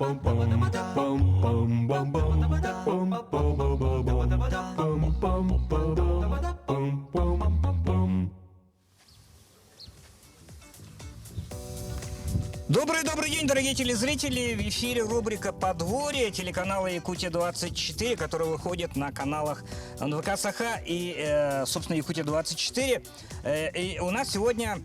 Добрый день, дорогие телезрители! В эфире рубрика «Подворье» телеканала «Якутия-24», который выходит на каналах НВК Саха и, собственно, «Якутия-24». И у нас сегодня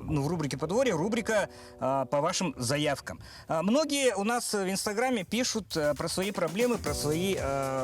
в рубрике «Подворье» рубрика по вашим заявкам. Многие у нас в Инстаграме пишут про свои проблемы, про свои,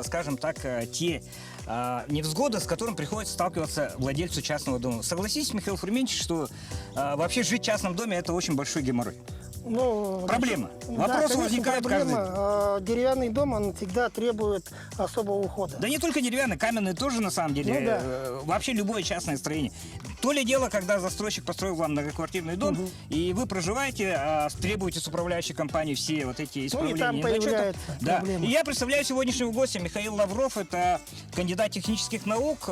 скажем так, те невзгоды, с которым приходится сталкиваться владельцу частного дома. Согласитесь, Михаил Фурменчич, что вообще жить в частном доме – это очень большой геморрой? Ну, Проблема. Вопросы возникают каждый день. Деревянный дом, он всегда требует особого ухода. Да не только деревянный, каменный тоже, на самом деле. Ну, да. Вообще любое частное строение. То ли дело, когда застройщик построил вам многоквартирный дом, и вы проживаете, требуете с управляющей компании все вот эти исправления. Ну, и там появляется проблема. И я представляю сегодняшнего гостя. Михаил Лавров, это кандидат технических наук,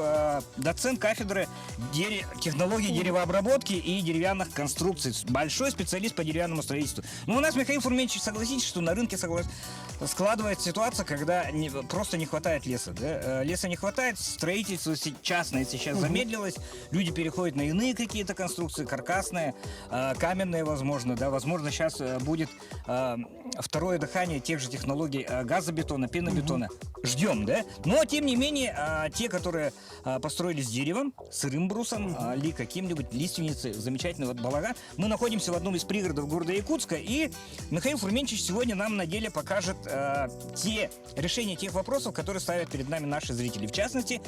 доцент кафедры технологий деревообработки и деревянных конструкций. Большой специалист по деревянному строительству. Но у нас, Михаил Фурменчич, согласитесь, что на рынке складывается ситуация, когда просто не хватает леса. Да? Леса не хватает, строительство частное сейчас замедлилось, люди переходят на иные какие-то конструкции, каркасные, каменные, возможно. Да? Возможно, сейчас будет второе дыхание тех же технологий газобетона, пенобетона. Ждем, да? Но, тем не менее, те, которые построили с деревом, сырым брусом, или каким-нибудь лиственницей, замечательный вот балаган, мы находимся в одном из пригородов города Якутска, и Михаил Фурменчич сегодня нам на деле покажет те решения тех вопросов, которые ставят перед нами наши зрители. В частности,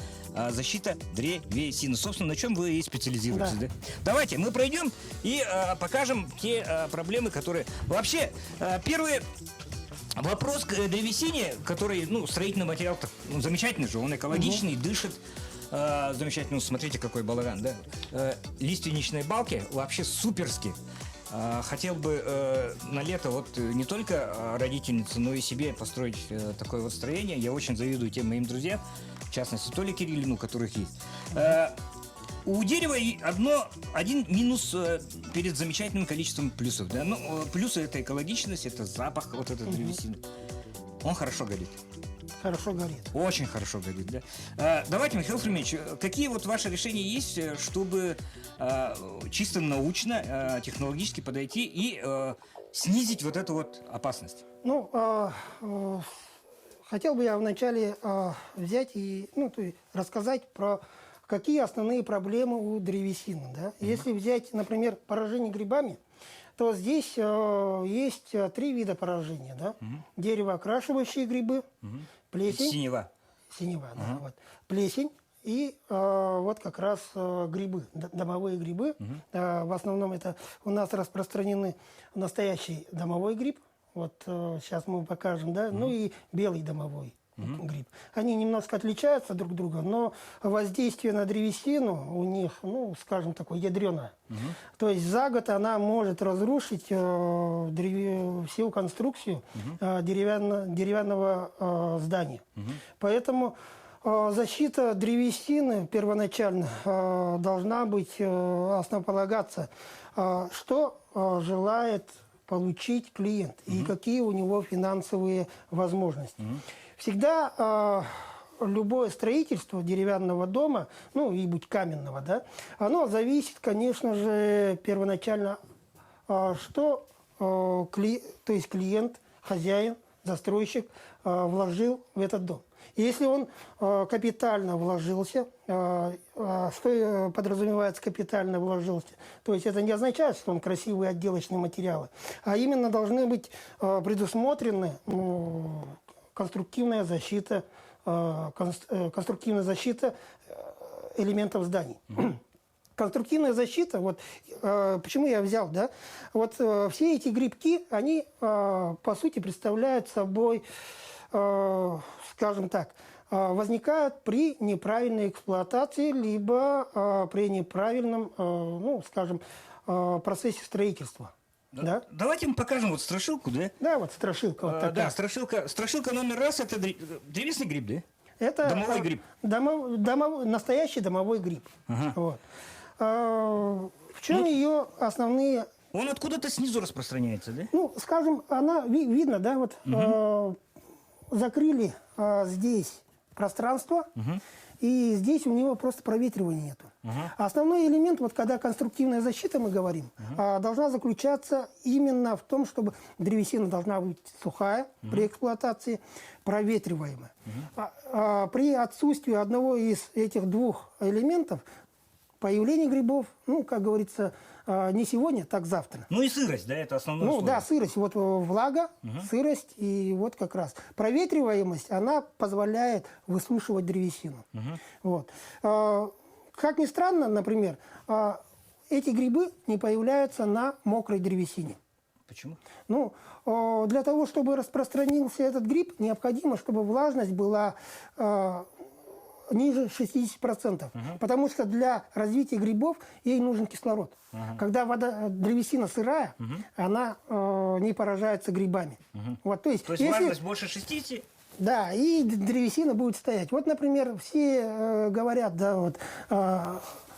защита древесины. Собственно, на чем вы и специализируетесь. Да. Да? Давайте мы пройдем и покажем те проблемы, которые... Вообще, первый вопрос к древесине, который, строительный материал замечательный же, он экологичный, дышит. Замечательно, смотрите, какой балаган, да? Лиственничные балки вообще суперские. Хотел бы на лето вот не только родительнице, но и себе построить такое вот строение. Я очень завидую тем моим друзьям, в частности, Толе Кириллину, у которых есть. У дерева один минус перед замечательным количеством плюсов. Да? Плюсы – это экологичность, это запах вот этой древесины. Он хорошо горит. Хорошо горит. Очень хорошо горит, да. Давайте, Михаил Фурменчич, какие вот ваши решения есть, чтобы чисто научно, технологически подойти и снизить вот эту вот опасность? Хотел бы я вначале взять и рассказать про какие основные проблемы у древесины. Да? Если взять, например, поражение грибами, то здесь есть три вида поражения. Да? Деревоокрашивающие грибы, плесень. Синева, да. Вот. Плесень и вот как раз грибы, домовые грибы. В основном это у нас распространены настоящий домовой гриб. Вот сейчас мы покажем, да, ну и белый домовой гриб. Они немножко отличаются друг от друга, но воздействие на древесину у них, скажем, такое ядреное. То есть за год она может разрушить всю конструкцию деревянного здания. Поэтому защита древесины первоначально должна быть основополагаться, что желает получить клиент и какие у него финансовые возможности. Всегда любое строительство деревянного дома, и будь каменного, да, оно зависит, конечно же, первоначально, что то есть клиент, хозяин, застройщик вложил в этот дом. И если он капитально вложился, что подразумевается капитально вложился, то есть это не означает, что он красивые отделочные материалы, а именно должны быть предусмотрены конструктивная защита элементов зданий. Конструктивная защита, вот почему я взял, да, вот все эти грибки, они по сути представляют собой, скажем так, возникают при неправильной эксплуатации, либо при неправильном, процессе строительства. Да? Давайте мы покажем вот страшилку, да? Да, вот страшилка. Вот такая. Да, страшилка номер раз – это древесный гриб, да? Это домовой гриб. Настоящий домовой гриб. Ага. Вот. В чем ее основные Он откуда-то снизу распространяется, да? Ну, скажем, она, видно, да, вот закрыли здесь пространство, и здесь у него просто проветривания нету. А основной элемент, вот когда конструктивная защита, мы говорим, должна заключаться именно в том, чтобы древесина должна быть сухая при эксплуатации, проветриваемая. При отсутствии одного из этих двух элементов появление грибов, ну, как говорится, не сегодня, так завтра. Ну и сырость, да, это основное условие. Да, сырость. Вот влага, сырость и вот как раз. Проветриваемость, она позволяет высушивать древесину. Вот. Как ни странно, например, эти грибы не появляются на мокрой древесине. Почему? Ну, для того, чтобы распространился этот гриб, необходимо, чтобы влажность была ниже 60%. Потому что для развития грибов ей нужен кислород. Когда древесина сырая, она не поражается грибами. Вот, то есть если... влажность больше 60? Да, и древесина будет стоять. Вот, например, все говорят, да, вот,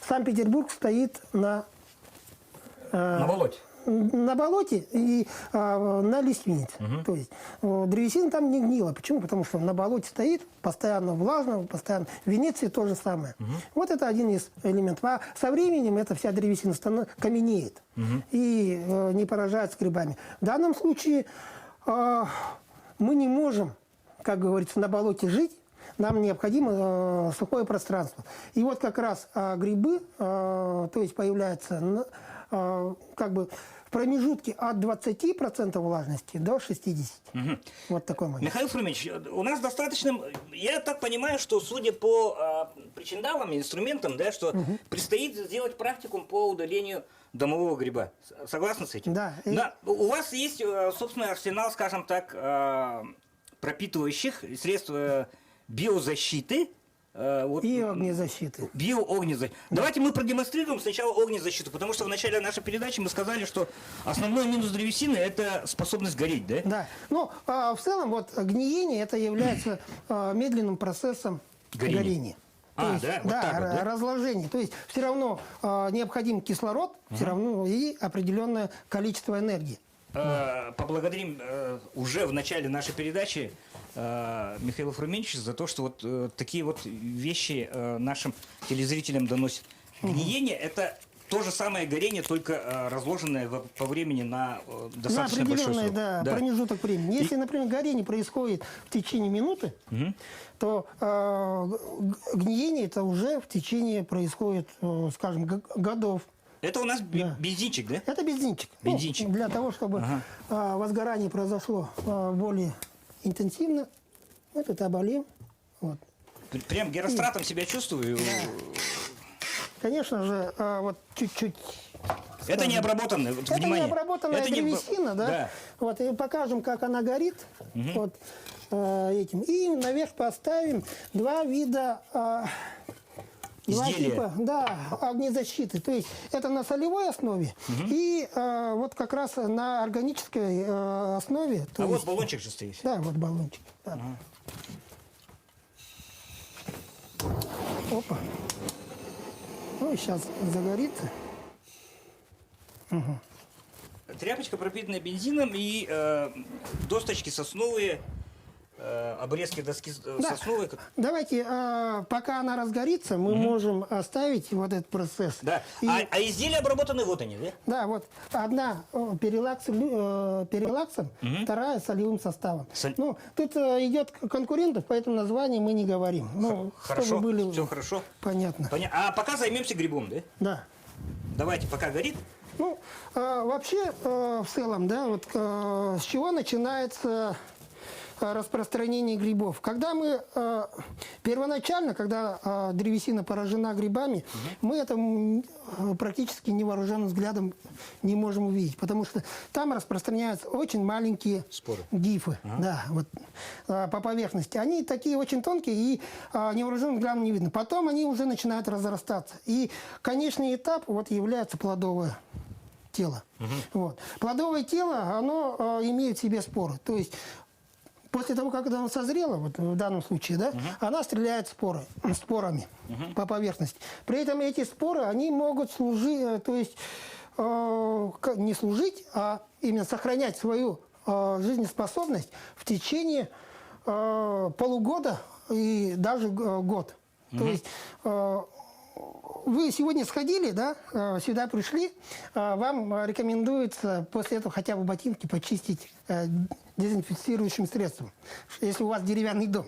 Санкт-Петербург стоит на болоте. На болоте и на лиственнице. То есть древесина там не гнила. Почему? Потому что на болоте стоит, постоянно влажно, постоянно. В Венеции то же самое. Вот это один из элементов. А со временем эта вся древесина каменеет и не поражается грибами. В данном случае мы не можем, как говорится, на болоте жить. Нам необходимо сухое пространство. И вот как раз грибы, то есть появляются как бы в промежутке от 20% влажности до 60%. Вот такой момент. Михаил Фрумич, у нас достаточно... Я так понимаю, что судя по причиндалам, инструментам, да, что предстоит сделать практикум по удалению домового гриба. Согласны с этим? Да. Да. У вас есть собственный арсенал, скажем так, пропитывающих средств биозащиты. И огнезащиты. Биоогнезащиты. Да. Давайте мы продемонстрируем сначала огнезащиту, потому что в начале нашей передачи мы сказали, что основной минус древесины – это способность гореть, да? Да. Ну, в целом, вот гниение – это является медленным процессом горения. Да, вот так вот, да? Разложение. То есть все равно необходим кислород, все равно и определенное количество энергии. Поблагодарим уже в начале нашей передачи Михаила Фруменчича за то, что вот такие вот вещи нашим телезрителям доносит. Гниение – это то же самое горение, только разложенное по времени на достаточно большой срок. Да, промежуток времени. Если, например, горение происходит в течение минуты, то гниение это уже в течение происходит, скажем, годов. Это у нас бензинчик, да? Это бензинчик. Бензинчик. Для того, чтобы возгорание произошло более интенсивно, мы тут оболим. Вот. Прям геростратом себя чувствую. Да. Конечно же, вот чуть-чуть. Это не обработанное, вот, это внимание. Не обработанная древесина, да? Вот, и покажем, как она горит. Вот, этим. И наверх поставим два вида изделия. Типа, огнезащиты. То есть это на солевой основе и вот как раз на органической основе. А вот баллончик же стоит. Да, вот баллончик. Да. Опа. Ну и сейчас загорится. Тряпочка, пропитанная бензином, и досточки сосновые, обрезки доски сосновой. Давайте, пока она разгорится, мы можем оставить вот этот процесс. Да. И... А изделия обработаны, вот они, да? Да, вот одна перелаксом, вторая солевым составом. Ну, тут идет конкурентов, поэтому название мы не говорим. Ну, хорошо, чтобы были... все хорошо. Понятно. А пока займемся грибом, да? Да. Давайте, пока горит. Ну, вообще, в целом, да, вот с чего начинается распространение грибов? Когда мы первоначально, когда древесина поражена грибами, мы это практически невооруженным взглядом не можем увидеть, потому что там распространяются очень маленькие гифы, да, вот, по поверхности. Они такие очень тонкие и невооруженным взглядом не видно. Потом они уже начинают разрастаться. И конечный этап вот является плодовое тело. Вот. Плодовое тело, оно имеет в себе споры. То есть после того, как она созрела, вот в данном случае, да, она стреляет спорами по поверхности. При этом эти споры, они могут служить, то есть не служить, а именно сохранять свою жизнеспособность в течение полугода и даже год. То есть вы сегодня сходили, да, сюда пришли, вам рекомендуется после этого хотя бы ботинки почистить дезинфицирующим средством, если у вас деревянный дом.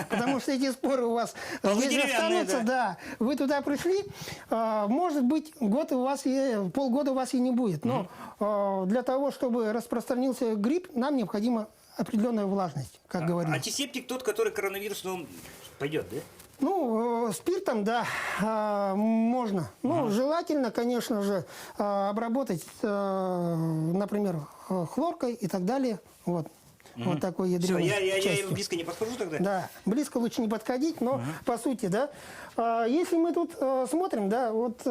Потому что эти споры у вас здесь останутся, да. Вы туда пришли, может быть, год у вас полгода у вас и не будет. Но для того, чтобы распространился грипп, нам необходима определенная влажность, как говорится. Антисептик тот, который коронавирусным пойдет, да? Ну, спиртом, да, можно. Ну, желательно, конечно же, обработать, например, хлоркой и так далее. Вот. Вот такой ядреной Все, я близко не подхожу тогда? Да, близко лучше не подходить, но по сути, да. Если мы тут смотрим, да, вот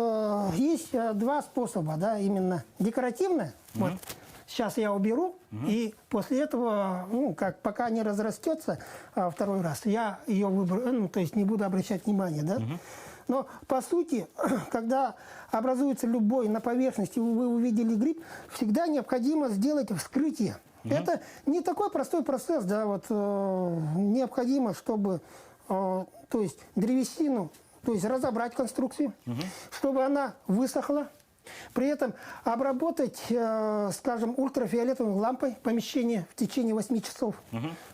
есть два способа, да, именно декоративное. Вот. Сейчас я уберу, и после этого, ну, как пока не разрастется второй раз, я ее выберу, ну, то есть не буду обращать внимания, да. Но по сути, когда образуется любой на поверхности, вы увидели гриб, всегда необходимо сделать вскрытие. Это не такой простой процесс, да, вот необходимо, чтобы, то есть древесину, то есть разобрать конструкцию, чтобы она высохла. При этом обработать, скажем, ультрафиолетовой лампой помещение в течение 8 часов.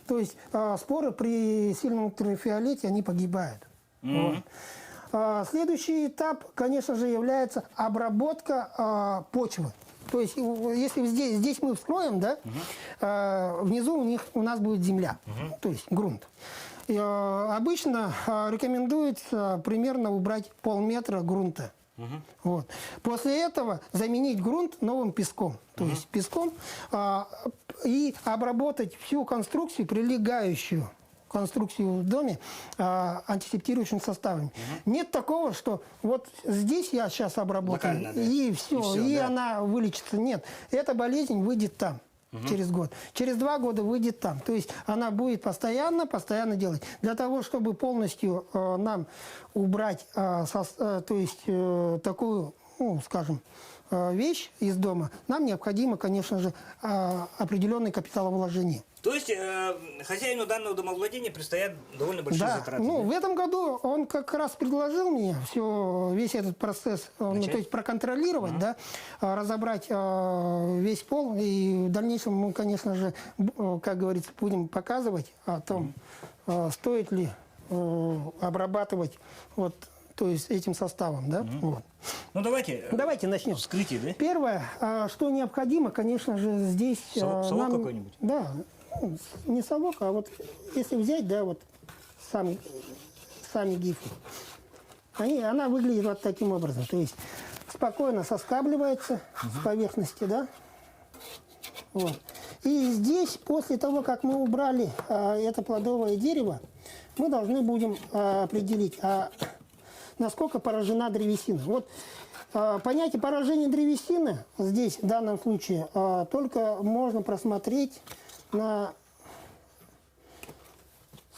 То есть споры при сильном ультрафиолете, они погибают. Вот. Следующий этап, конечно же, является обработка почвы. То есть, если здесь мы вскроем, да, внизу у нас будет земля, то есть грунт. И, обычно рекомендуется примерно убрать полметра грунта. Вот. После этого заменить грунт новым песком. То есть песком и обработать всю конструкцию, прилегающую конструкцию в доме антисептирующим составом. Нет такого, что вот здесь я сейчас обработаю, локально, да. и все, и да. Она вылечится. Нет, эта болезнь выйдет там. Через год. Через 2 года выйдет там. То есть она будет постоянно делать. Для того, чтобы полностью нам убрать то есть такую, ну, скажем, вещь из дома, нам необходимо, конечно же, определенный капиталовложение. То есть хозяину данного домовладения предстоят довольно большие затраты. Ну, да? В этом году он как раз предложил мне весь этот процесс, то есть проконтролировать, да, разобрать весь пол. И в дальнейшем мы, конечно же, как говорится, будем показывать о том, стоит ли обрабатывать вот, то есть этим составом. Да? Вот. Ну, давайте начнем. Вскрытие, да? Первое, что необходимо, конечно же, здесь... Совок какой-нибудь? Да. Не совок, а вот если взять, да, вот сами гифы, она выглядит вот таким образом. То есть спокойно соскабливается с поверхности, да. Вот. И здесь, после того, как мы убрали это плодовое дерево, мы должны будем определить, насколько поражена древесина. Вот понятие поражения древесины здесь, в данном случае, только можно просмотреть на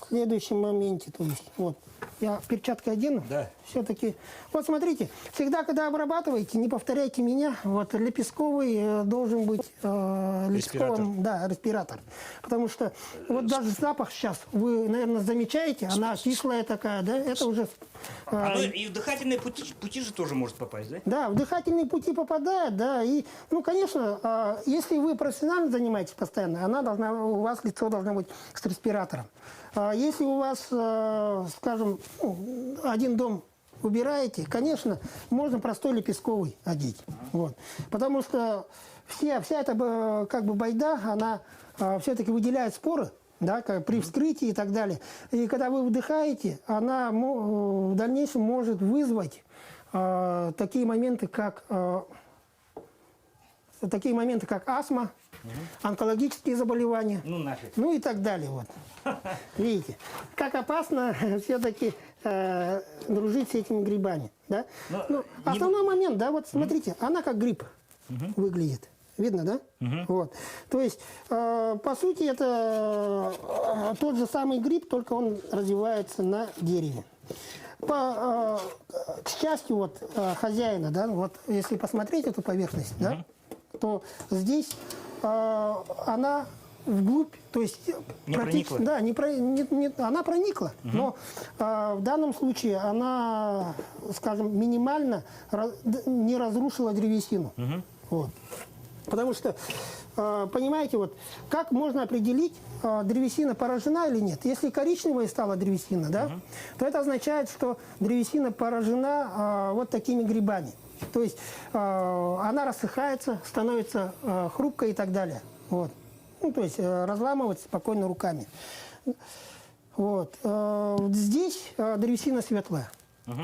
следующем моменте. То есть, вот, я перчатки одену. Да. Все-таки, вот смотрите, всегда, когда обрабатываете, не повторяйте меня, вот лепестковый должен быть лепестковым, да, респиратор. Потому что вот даже запах сейчас, вы, наверное, замечаете, она кислая такая, да, это уже... и в дыхательные пути же тоже может попасть, да? Да, в дыхательные пути попадает, да, и, ну, конечно, если вы профессионально занимаетесь постоянно, у вас лицо должно быть с респиратором. Если у вас, скажем, один дом убираете, конечно, можно простой лепестковый одеть. Вот. Потому что вся эта как бы байда, она все-таки выделяет споры, да, при вскрытии и так далее. И когда вы вдыхаете, она в дальнейшем может вызвать такие моменты, как астма, онкологические заболевания, ну и так далее. Вот. Видите, как опасно все-таки дружить с этими грибами. Да? Основной момент, да, вот смотрите, она как гриб выглядит. Видно, да? Вот. То есть, по сути, это тот же самый гриб, только он развивается на дереве. К счастью, вот хозяина, да, вот если посмотреть эту поверхность, да, то здесь она вглубь, то есть Не проникла. да, она проникла, но в данном случае она, скажем, минимально не разрушила древесину. Вот. Потому что, понимаете, вот как можно определить, древесина поражена или нет? Если коричневая стала древесина, да, то это означает, что древесина поражена вот такими грибами. То есть она рассыхается, становится хрупкой и так далее. Вот. Ну, то есть разламывается спокойно руками. Вот. Здесь древесина светлая.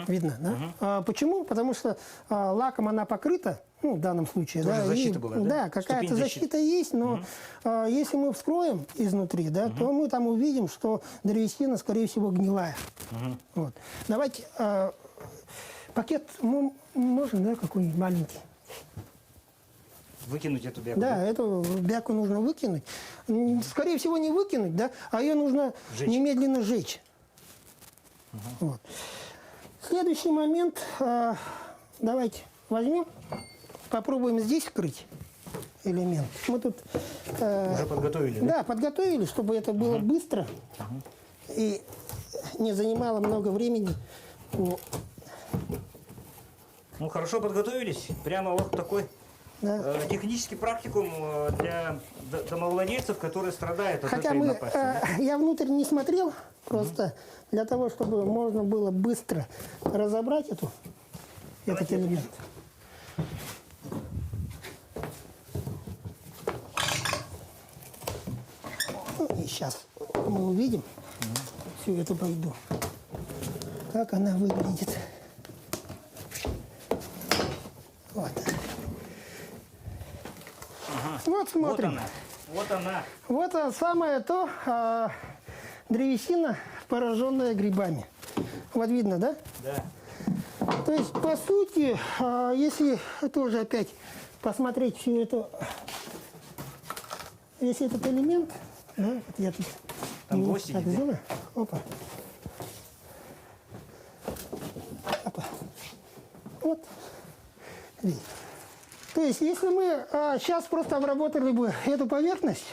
Видно, да? Почему? Потому что лаком она покрыта, ну, в данном случае. Тоже да, защита была, да? Да, какая-то защита есть, но если мы вскроем изнутри, да, то мы там увидим, что древесина, скорее всего, гнилая. Вот. Давайте пакет можно, да, какой-нибудь маленький? Выкинуть эту бяку? Да, эту бяку нужно выкинуть. Скорее всего, не выкинуть, да, а ее нужно Жечь. немедленно сжечь. Вот. Следующий момент. Давайте возьмем, попробуем здесь вскрыть элемент. Мы тут Уже подготовили, да? да, подготовили, чтобы это было быстро и не занимало много времени. Ну, хорошо подготовились. Прямо вот такой Да. технический практикум для домовладельцев, которые страдают от Хотя этой напасти. да? я внутрь не смотрел, просто для того, чтобы можно было быстро разобрать этот элемент. Ну, и сейчас мы увидим всю эту байду, как она выглядит. Вот. Вот смотрим. Вот она. Вот самое то древесина, пораженная грибами. Вот видно, да? Да. То есть, по сути, если тоже опять посмотреть всю эту, весь этот элемент, да, вот я тут Там гвоздики, так да? сделаю. Опа. Опа. Вот. Видите. То есть, если мы сейчас просто обработали бы эту поверхность,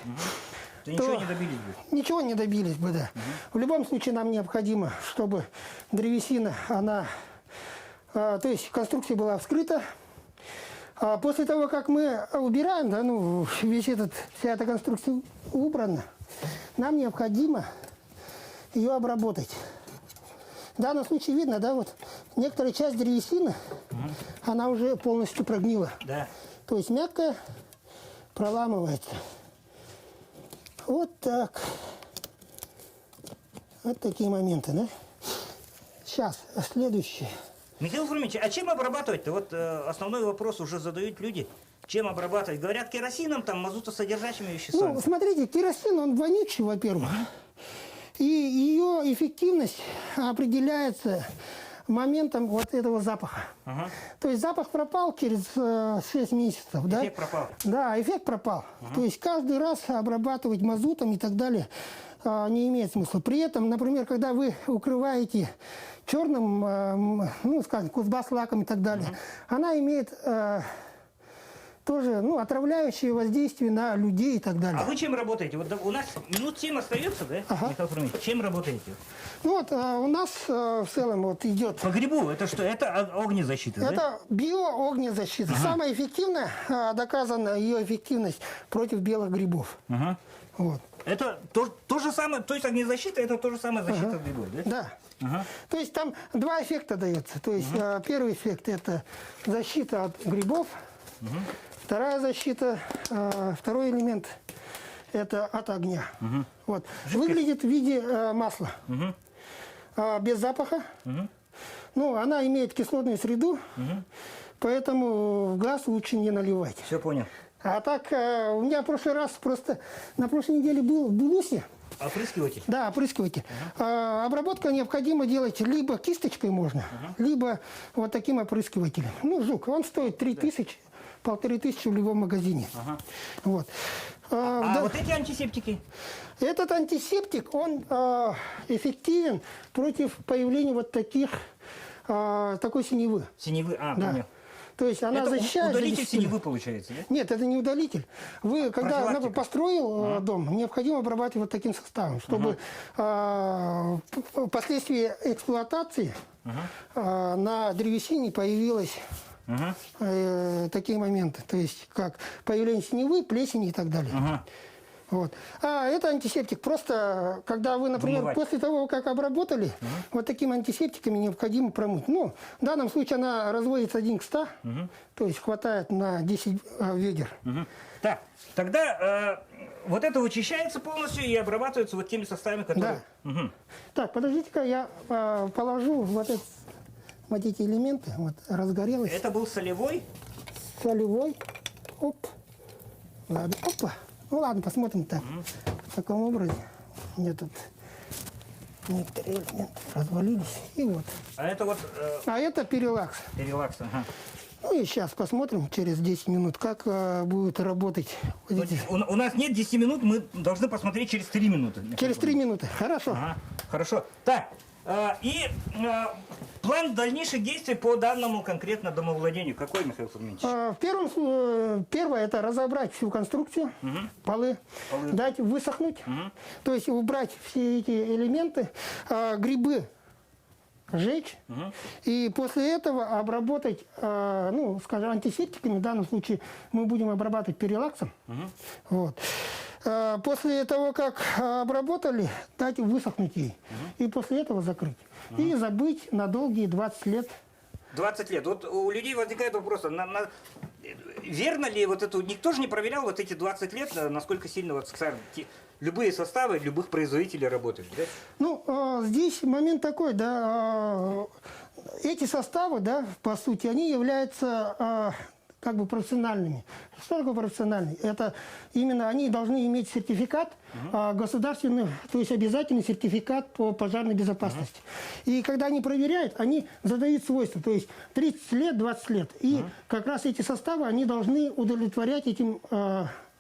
То ничего не добились бы. ничего не добились бы, да. В любом случае нам необходимо, чтобы древесина, она, то есть конструкция была вскрыта. После того, как мы убираем, да, ну, вся эта конструкция убрана, нам необходимо ее обработать. В данном случае видно, да, вот некоторая часть древесины, она уже полностью прогнила. Да. То есть мягкая проламывается. Вот так. Вот такие моменты, да? Сейчас, следующее. Михаил Фрумич, а чем обрабатывать-то? Вот основной вопрос уже задают люди. Чем обрабатывать? Говорят, керосином, там, мазутосодержащими веществами. Ну, смотрите, керосин, он вонючий, во-первых. И ее эффективность определяется моментом вот этого запаха. То есть запах пропал через 6 месяцев. Эффект пропал. Да, эффект пропал. То есть каждый раз обрабатывать мазутом и так далее не имеет смысла. При этом, например, когда вы укрываете черным, ну, скажем, кузбасс-лаком и так далее, она имеет тоже, ну, отравляющее воздействие на людей и так далее. А вы чем работаете? Вот у нас минут 7 остается, да, Михаил Фрумич? Чем работаете? Ну, вот у нас в целом вот идет... По грибу, это что? Это огнезащита, да? Это биоогнезащита. Самая эффективная, доказана ее эффективность против белых грибов. Вот. Это то же самое, то есть огнезащита, это то же самое защита от грибов, да? Да. То есть там два эффекта дается. То есть первый эффект – это защита от грибов. Вторая защита, второй элемент – это от огня. Вот. Выглядит в виде масла. Без запаха. Ну, она имеет кислотную среду, поэтому в глаз лучше не наливать. Все понял. А так, у меня в прошлый раз просто, на прошлой неделе был в Белусе. Опрыскиватель? Да, опрыскиватель. Обработка необходимо делать либо кисточкой можно, либо вот таким опрыскивателем. Ну, жук, он стоит 3000, 1500 в любом магазине. Вот. Да. вот эти антисептики? Этот антисептик, он эффективен против появления вот такой синевы. Синевы, Да. понял. То есть она Это защищает... удалитель десятилетия. синевы получается, да? Нет, это не удалитель. Вы, когда профилактика. построил дом, необходимо обрабатывать вот таким составом, чтобы впоследствии эксплуатации на древесине появилось такие моменты. То есть как появление синевы, плесени и так далее. Вот. А это антисептик. Просто, когда вы, например, Вымывать. после того, как обработали, вот такими антисептиками необходимо промыть. Ну, в данном случае она разводится 1 к 100, то есть хватает на 10 ведер. Так, тогда вот это вычищается полностью и обрабатывается вот теми составами, которые... Да. Так, подождите-ка, я положу вот эти элементы. Вот, разгорелось. Это был солевой? Солевой. Оп. Ладно, опа. Ну ладно, посмотрим так. В таком образе. У меня тут некоторые элементы развалились. И вот. А это вот А это перелакс. перелакс, ага. Ну и сейчас посмотрим через 10 минут, как будет работать. Вот эти. У нас нет 10 минут, мы должны посмотреть через 3 минуты. Через 3 минуты. Хорошо. Ага, хорошо. Так, план дальнейших действий по данному конкретно домовладению какой, Михаил Фомич? Первое это разобрать всю конструкцию, полы, дать высохнуть, то есть убрать все эти элементы, грибы сжечь, и после этого обработать, ну, скажем, антисептиками. В данном случае мы будем обрабатывать перелаксом. Вот. После того, как обработали, дать высохнуть ей. И после этого закрыть. И забыть на долгие 20 лет. 20 лет. Вот у людей возникает вопрос, верно ли вот это, никто же не проверял вот эти 20 лет, насколько сильно вот, скажем, любые составы любых производителей работают, да? Ну, здесь момент такой, да, эти составы, да, по сути, они являются как бы профессиональными. Что такое профессиональный? Это именно они должны иметь сертификат государственный, то есть обязательный сертификат по пожарной безопасности. И когда они проверяют, они задают свойства, то есть 30 лет, 20 лет. И как раз эти составы, они должны удовлетворять этим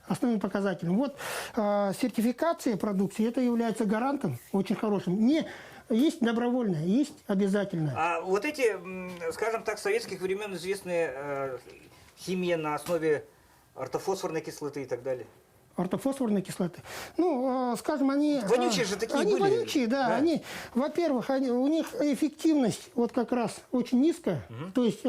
основным показателям. Вот сертификация продукции, это является гарантом очень хорошим. Есть добровольное, есть обязательное. А вот эти, скажем так, с советских времен известные химия на основе ортофосфорной кислоты и так далее. Ортофосфорной кислоты. Ну, скажем, они... Вонючие же такие они были. вонючие, да. Они, во-первых, у них эффективность вот как раз очень низкая. То есть...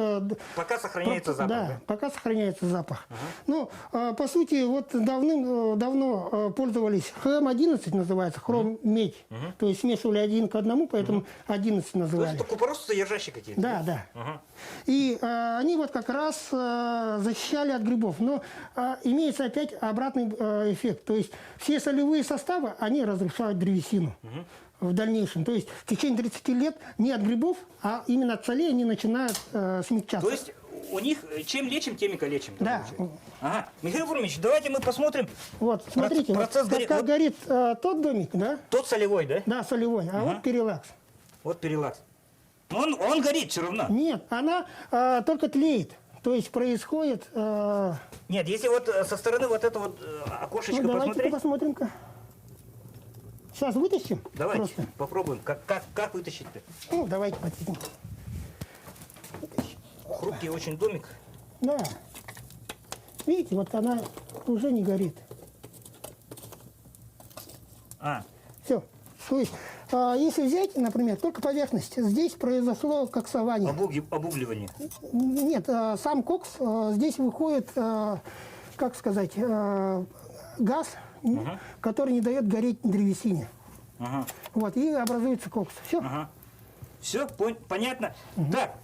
Пока сохраняется запах. Да, пока сохраняется запах. Ну, по сути, вот давно пользовались хром-11 называется, хром-медь. То есть смешивали 1 к 1, поэтому 11 То называли. есть это купорос содержащие какие-то? Да, да. И они вот как раз защищали от грибов. Но имеется опять обратный эффект. То есть все солевые составы, они разрушают древесину в дальнейшем. То есть в течение 30 лет не от грибов, а именно от солей они начинают смягчаться. То есть у них чем лечим, тем и калечим. Да. Ага. Михаил Фомич, давайте мы посмотрим. Вот, смотрите, процесс вот, как вот горит тот домик, да? тот солевой, да? Да, солевой, а вот перелакс. Вот перелакс. Он горит все равно. Нет, она только тлеет. То есть происходит... Нет, если вот со стороны вот это вот окошечко ну, давайте посмотреть. посмотрим-ка. Сейчас вытащим? Давайте Просто. попробуем. Как вытащить-то? Ну, давайте подвинем. Хрупкий очень домик. Да. Видите, вот она уже не горит. Все. То есть, если взять, например, только поверхность, здесь произошло коксование. Обугливание. Нет, сам кокс, здесь выходит, как сказать, газ, который не дает гореть древесине. Вот, и образуется кокс. Все. Все, понятно. Так,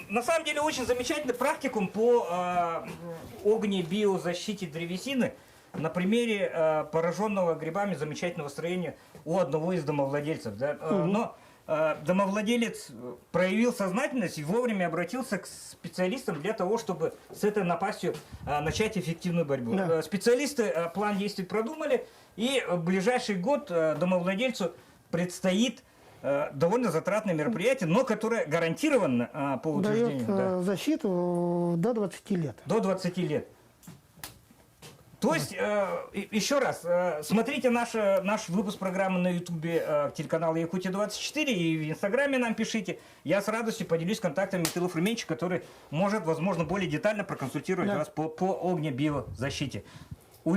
на самом деле очень замечательный практикум по огнебиозащите древесины на примере пораженного грибами замечательного строения у одного из домовладельцев. Да? Но домовладелец проявил сознательность и вовремя обратился к специалистам для того, чтобы с этой напастью начать эффективную борьбу. Да. Специалисты план действий продумали, и в ближайший год домовладельцу предстоит довольно затратное мероприятие, но которое гарантированно по утверждению. Дает защиту до 20 лет. До 20 лет. То есть, еще раз, смотрите наш выпуск программы на ютубе телеканала Якутия-24 и в инстаграме нам пишите. Я с радостью поделюсь контактами Михаила Фруменча, который может, возможно, более детально проконсультировать вас по огнебиозащите.